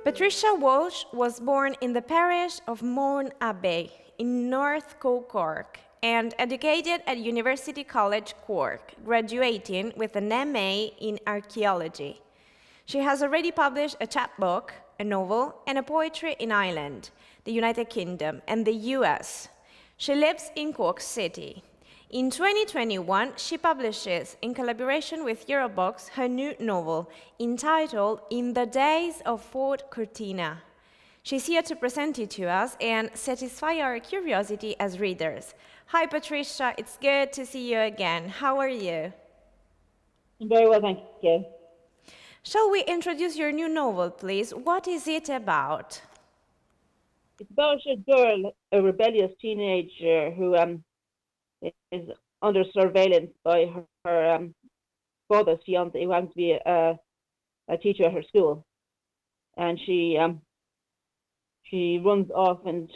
Patricia Walsh was born in the parish of Mourne Abbey in North Cork and educated at University College Cork, graduating with an MA in archaeology. She has already published a chapbook, a novel, and a poetry in Ireland, the United Kingdom, and the US. She lives in Cork City. In 2021, she publishes, in collaboration with Eurobooks, her new novel, entitled In the Days of Fort Cortina. She's here to present it to us and satisfy our curiosity as readers. Hi, Patricia. It's good to see you again. How are you? Very well, thank you. Shall we introduce your new novel, please? What is it about? It's about a girl, a rebellious teenager who is under surveillance by her father's fiance, who happens to be a teacher at her school, and she runs off and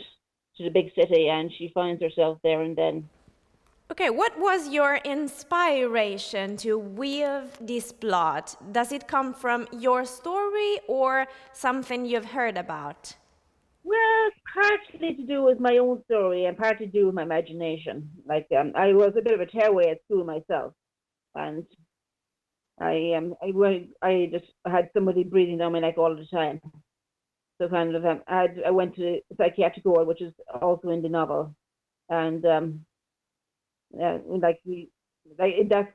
to the big city, and she finds herself there and then. Okay, what was your inspiration to weave this plot? Does it come from your story or something you've heard about? Well, partly to do with my own story and partly to do with my imagination. Like I was a bit of a tearaway at school myself, and I just had somebody breathing down my neck all the time. So kind of I went to the psychiatric ward, which is also in the novel, and that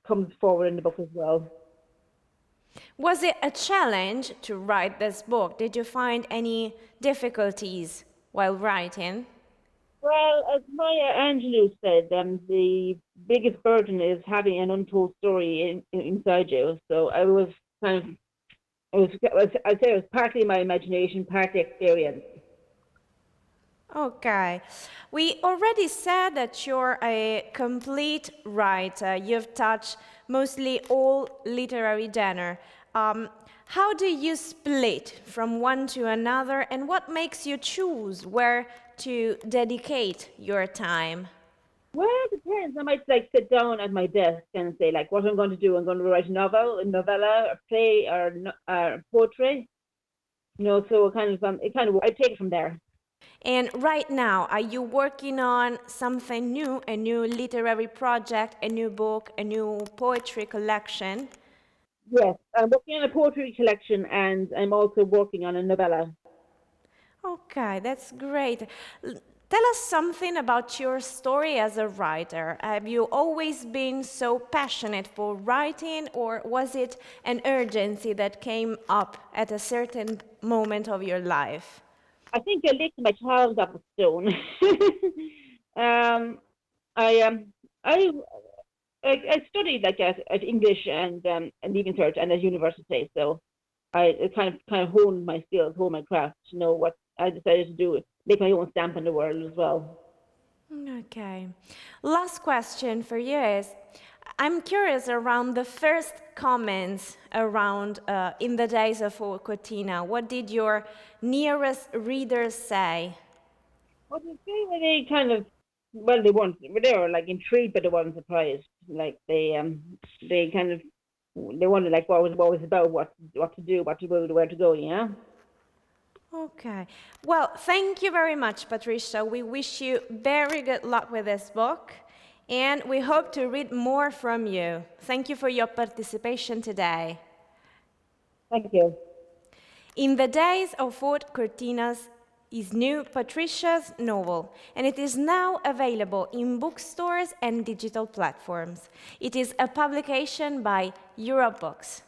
comes forward in the book as well. Was it a challenge to write this book? Did you find any difficulties while writing? Well, as Maya Angelou said, the biggest burden is having an untold story inside you. So I was kind of, I'd say it was partly my imagination, partly experience. Okay. We already said that you're a complete writer. You've touched mostly all literary genre. How do you split from one to another, and what makes you choose where to dedicate your time? Well, it depends. I might sit down at my desk and say what I'm going to do. I'm going to write a novel, a novella, a play, or poetry. So I take it from there. And right now, are you working on something new, a new literary project, a new book, a new poetry collection? Yes, I'm working on a poetry collection, and I'm also working on a novella. Okay, that's great. Tell us something about your story as a writer. Have you always been so passionate for writing, or was it an urgency that came up at a certain moment of your life? I think I licked my child up a stone. I studied at English and Leaving Cert and at university, so I kind of honed my skills, honed my craft to know what I decided to do, make my own stamp in the world as well. Okay. Last question for you is, I'm curious around the first comments around In the Days of Fort Cortina. What did your nearest readers say? Well, they kind of, well, they were intrigued, but they weren't surprised. They wondered what was about, what to do, where to go, yeah. Okay. Well, thank you very much, Patricia. We wish you very good luck with this book, and we hope to read more from you. Thank you for your participation today. Thank you. In the Days of Fort Cortina's is new Patricia's novel, and it is now available in bookstores and digital platforms. It is a publication by Eurobooks.